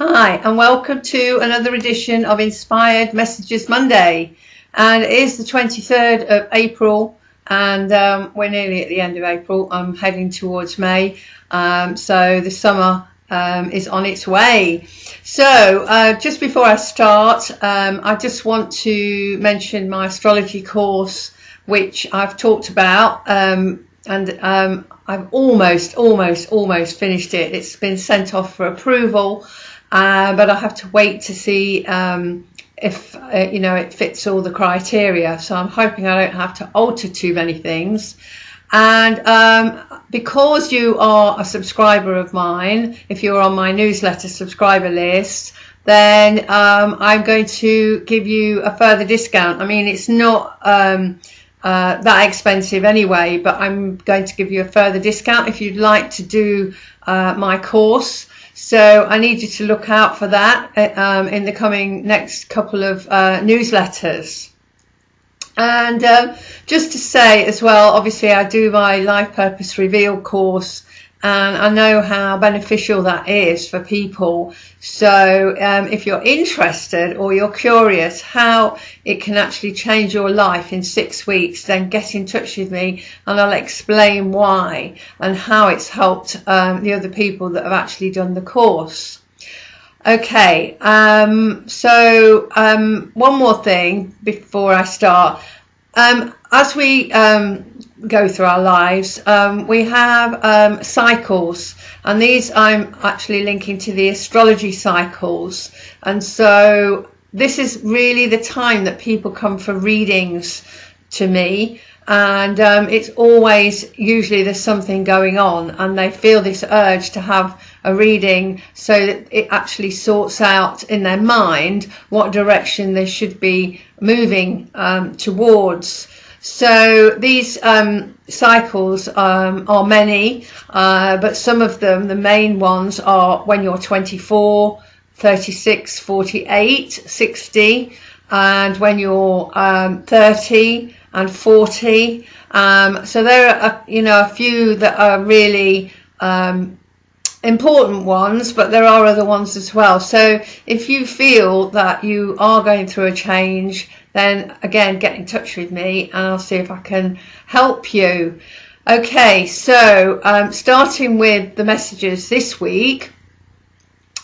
Hi, and welcome to another edition of Inspired Messages Monday. And it is the 23rd of April, and we're nearly at the end of April. I'm heading towards May, so the summer is on its way. So just before I start, I just want to mention my astrology course, which I've talked about, and I've almost finished it. It's been sent off for approval. But I have to wait to see if it fits all the criteria. So I'm hoping I don't have to alter too many things. And because you are a subscriber of mine, if you're on my newsletter subscriber list, then I'm going to give you a further discount. I mean, it's not that expensive anyway, but I'm going to give you a further discount if you'd like to do my course. So I need you to look out for that in the coming next couple of newsletters. And just to say as well, obviously I do my Life Purpose Revealed course, and I know how beneficial that is for people. So if you're interested or you're curious how it can actually change your life in 6 weeks, then get in touch with me and I'll explain why and how it's helped the other people that have actually done the course. Okay, so one more thing before I start. As we go through our lives, we have cycles, and these I'm actually linking to the astrology cycles. And so this is really the time that people come for readings to me, and it's always usually there's something going on and they feel this urge to have a reading so that it actually sorts out in their mind what direction they should be moving towards. So these cycles are many, but some of them, the main ones, are when you're 24, 36, 48, 60, and when you're 30 and 40. So there are, a few that are really important ones, but there are other ones as well. So if you feel that you are going through a change, then again, get in touch with me and I'll see if I can help you. Okay, so starting with the messages this week.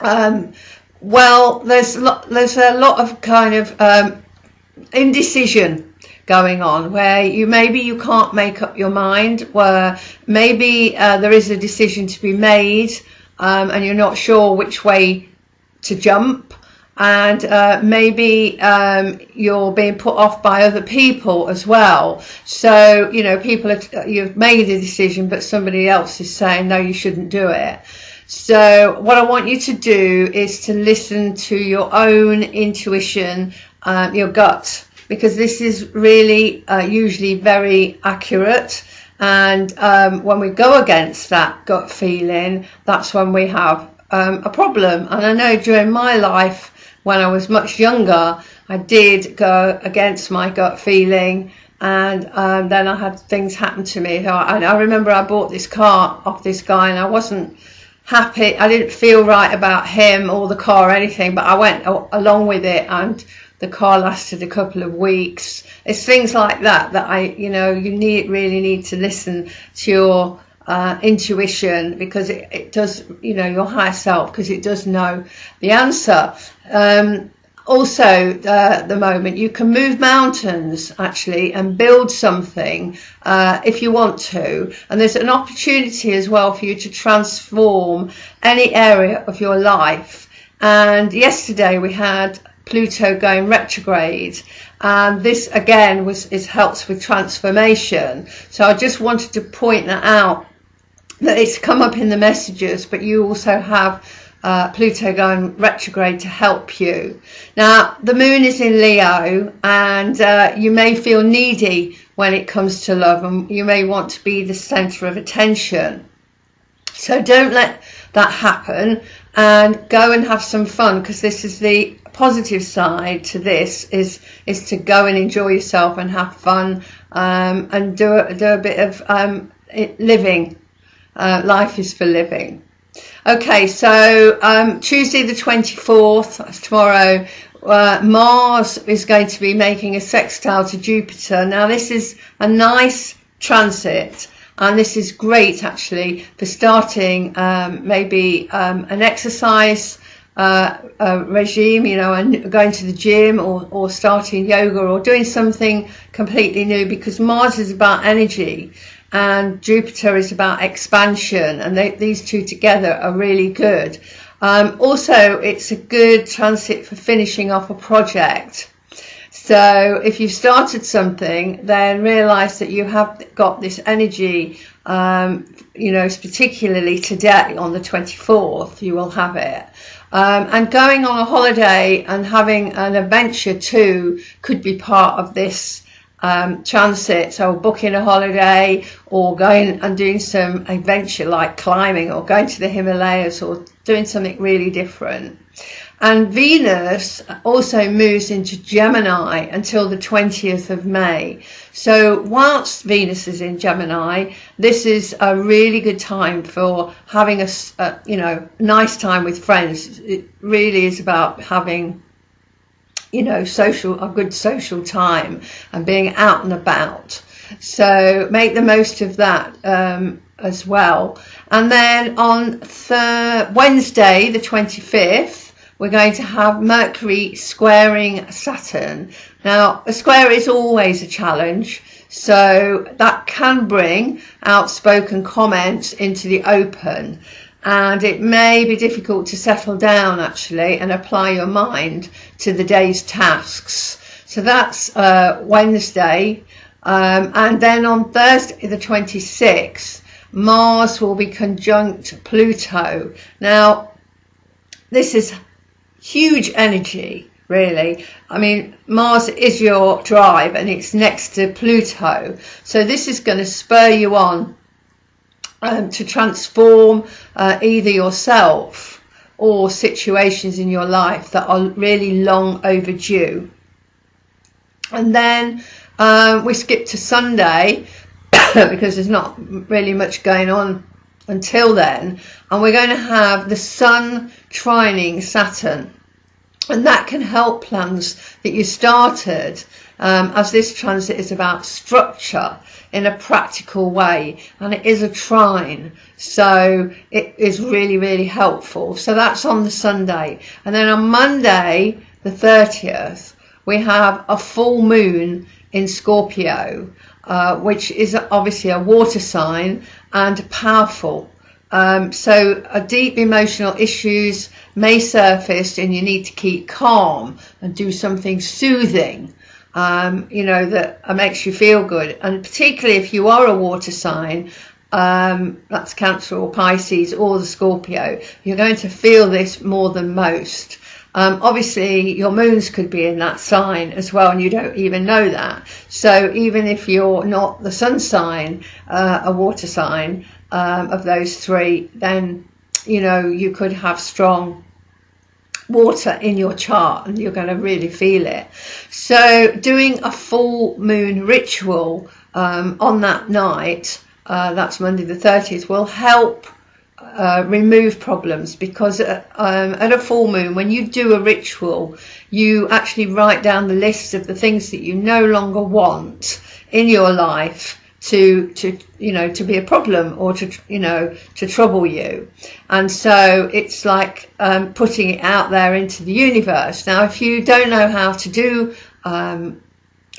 Well, there's a lot of kind of indecision going on, where maybe you can't make up your mind, where maybe there is a decision to be made and you're not sure which way to jump, and maybe you're being put off by other people as well. So you've made a decision but somebody else is saying no, you shouldn't do it. So what I want you to do is to listen to your own intuition, your gut, because this is really usually very accurate. And when we go against that gut feeling, that's when we have a problem. And I know during my life, when I was much younger, I did go against my gut feeling, and then I had things happen to me. I remember I bought this car off this guy and I wasn't happy. I didn't feel right about him or the car or anything, but I went along with it, and the car lasted a couple of weeks. It's things like that you really need to listen to your intuition, because it does, your higher self, because it does know the answer. Also, the moment you can move mountains actually and build something if you want to, and there's an opportunity as well for you to transform any area of your life. And yesterday we had Pluto going retrograde, and this again helps with transformation. So I just wanted to point that out, that it's come up in the messages, but you also have Pluto going retrograde to help you. Now the moon is in Leo, and you may feel needy when it comes to love, and you may want to be the center of attention. So don't let that happen, and go and have some fun, because this is the positive side to this, is to go and enjoy yourself and have fun, and do a bit of living. Life is for living. Okay, so Tuesday the 24th, that's tomorrow, Mars is going to be making a sextile to Jupiter. Now this is a nice transit, and this is great actually for starting maybe an exercise regime, you know, and going to the gym, or starting yoga, or doing something completely new, because Mars is about energy and Jupiter is about expansion, and these two together are really good. Also, it's a good transit for finishing off a project. So if you've started something, then realise that you have got this energy, you know, particularly today on the 24th, you will have it. And going on a holiday and having an adventure too could be part of this transit. So booking a holiday, or going and doing some adventure like climbing, or going to the Himalayas, or doing something really different. And Venus also moves into Gemini until the 20th of May. So whilst Venus is in Gemini, this is a really good time for having a you know, nice time with friends. It really is about having, you know, a good social time and being out and about. So make the most of that as well. And then on Wednesday, the 25th, we're going to have Mercury squaring Saturn. Now, a square is always a challenge, so that can bring outspoken comments into the open. And it may be difficult to settle down actually and apply your mind to the day's tasks. So that's Wednesday. And then on Thursday the 26th, Mars will be conjunct Pluto. Now, this is huge energy, really. I mean, Mars is your drive, and it's next to Pluto. So this is going to spur you on to transform either yourself or situations in your life that are really long overdue. And then we skip to Sunday because there's not really much going on until then, and we're going to have the Sun trining Saturn, and that can help plans that you started, as this transit is about structure in a practical way, and it is a trine, so it is really, really helpful. So that's on the Sunday. And then on Monday the 30th, we have a full moon in Scorpio, which is obviously a water sign and powerful. So deep emotional issues may surface, and you need to keep calm and do something soothing, you know, that makes you feel good. And particularly if you are a water sign, that's Cancer or Pisces or the Scorpio, you're going to feel this more than most. Obviously your moons could be in that sign as well, and you don't even know that. So even if you're not the sun sign, a water sign, of those three, then, you know, you could have strong water in your chart, and you're going to really feel it. So doing a full moon ritual on that night, that's Monday the 30th, will help remove problems, because at a full moon, when you do a ritual, you actually write down the list of the things that you no longer want in your life to you know, to be a problem, or to, you know, to trouble you. And so it's like putting it out there into the universe. Now, if you don't know how to do a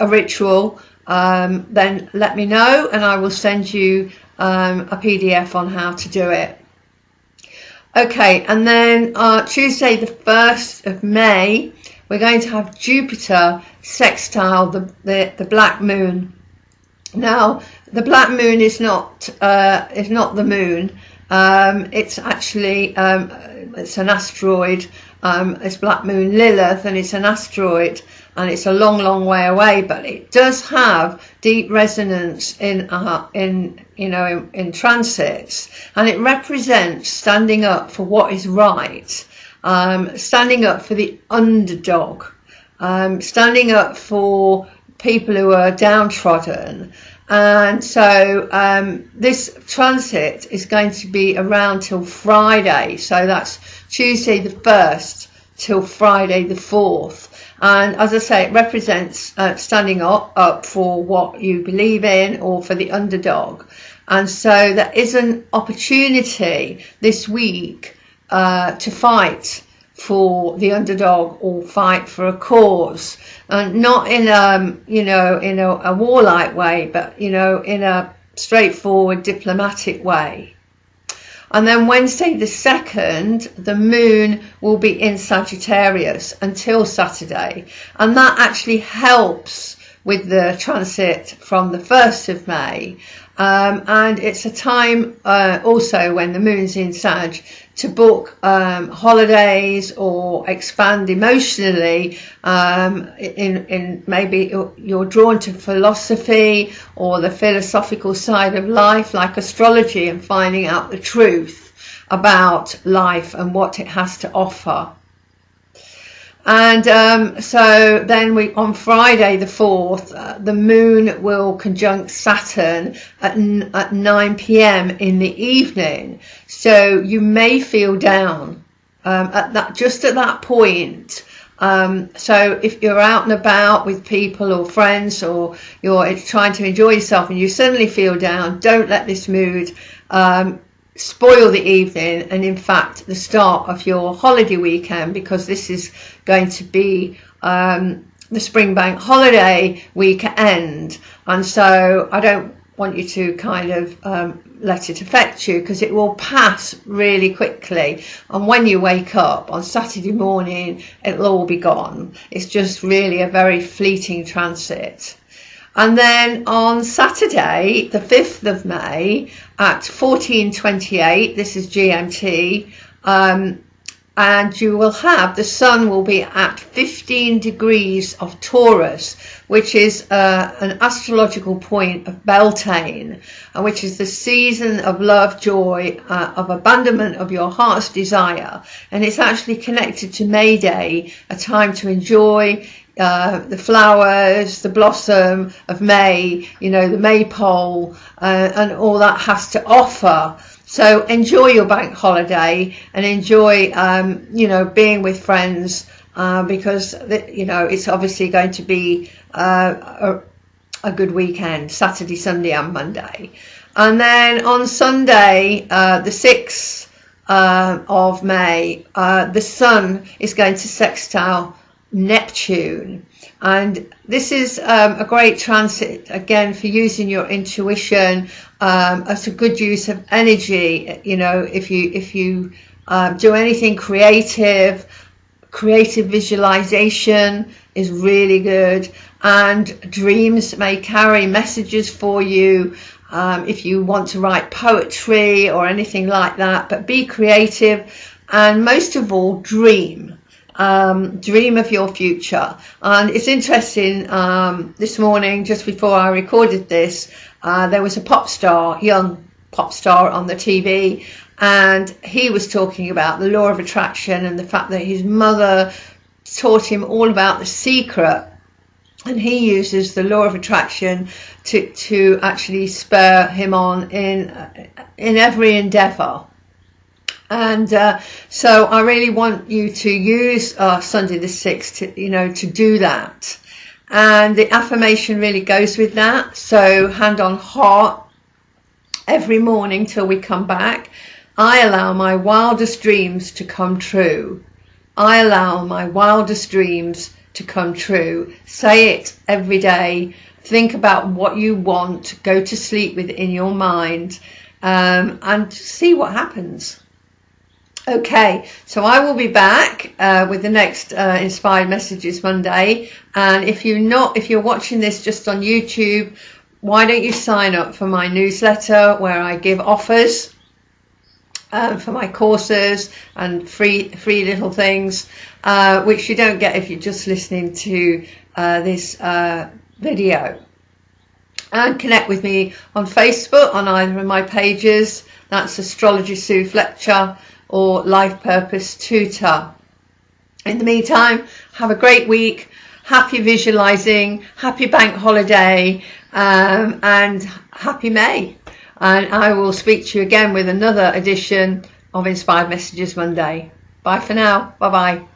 ritual, then let me know, and I will send you a PDF on how to do it. Okay, and then Tuesday the 1st of May, we're going to have Jupiter sextile the black moon. Now, the black moon is not the moon. It's actually it's an asteroid. It's Black Moon Lilith, and it's an asteroid, and it's a long, long way away. But it does have deep resonance in transits, and it represents standing up for what is right, standing up for the underdog, standing up for people who are downtrodden, And so this transit is going to be around till Friday. So that's Tuesday the 1st till Friday the 4th. And as I say, it represents standing up for what you believe in, or for the underdog. And so there is an opportunity this week to fight for the underdog, or fight for a cause, and not in a warlike way, but in a straightforward diplomatic way. And then Wednesday the 2nd, the moon will be in Sagittarius until Saturday, and that actually helps with the transit from the 1st of May. And it's a time also when the moon's in Sag to book holidays, or expand emotionally. In maybe you're drawn to philosophy or the philosophical side of life, like astrology, and finding out the truth about life and what it has to offer. And so then on Friday the 4th, the moon will conjunct Saturn at 9 p.m. in the evening. So you may feel down at that point. So if you're out and about with people or friends, or you're trying to enjoy yourself and you suddenly feel down, don't let this mood spoil the evening, and in fact the start of your holiday weekend, because this is going to be the spring bank holiday weekend. And so I don't want you to kind of let it affect you, because it will pass really quickly, and when you wake up on Saturday morning it'll all be gone. It's just really a very fleeting transit. And then on Saturday, the 5th of May at 14:28, this is GMT, and you will have, the sun will be at 15 degrees of Taurus, which is an astrological point of Beltane, which is the season of love, joy, of abandonment of your heart's desire. And it's actually connected to May Day, a time to enjoy the flowers, the blossom of May, the maypole, and all that has to offer. So enjoy your bank holiday, and enjoy, being with friends, because, it's obviously going to be a good weekend, Saturday, Sunday and Monday. And then on Sunday, the 6th of May, the sun is going to sextile Neptune, and this is a great transit again for using your intuition. It's a good use of energy. If you do anything creative visualization is really good, and dreams may carry messages for you. If you want to write poetry or anything like that, but be creative, and most of all, dream of your future. And it's interesting, this morning, just before I recorded this, there was a young pop star on the TV, and he was talking about the law of attraction and the fact that his mother taught him all about The Secret, and he uses the law of attraction to actually spur him on in every endeavour. And so I really want you to use Sunday the 6th to do that. And the affirmation really goes with that. So hand on heart, every morning till we come back, I allow my wildest dreams to come true. I allow my wildest dreams to come true. Say it every day. Think about what you want. Go to sleep with it in your mind, and see what happens. Okay, so I will be back with the next Inspired Messages Monday. And if you're watching this just on YouTube, why don't you sign up for my newsletter, where I give offers for my courses and free little things, which you don't get if you're just listening to this video. And connect with me on Facebook on either of my pages. That's Astrology Sue Fletcher or Life Purpose Tutor. In the meantime, have a great week. happy visualizing, happy bank holiday, and happy May. And I will speak to you again with another edition of Inspired Messages Monday. Bye for now. Bye bye.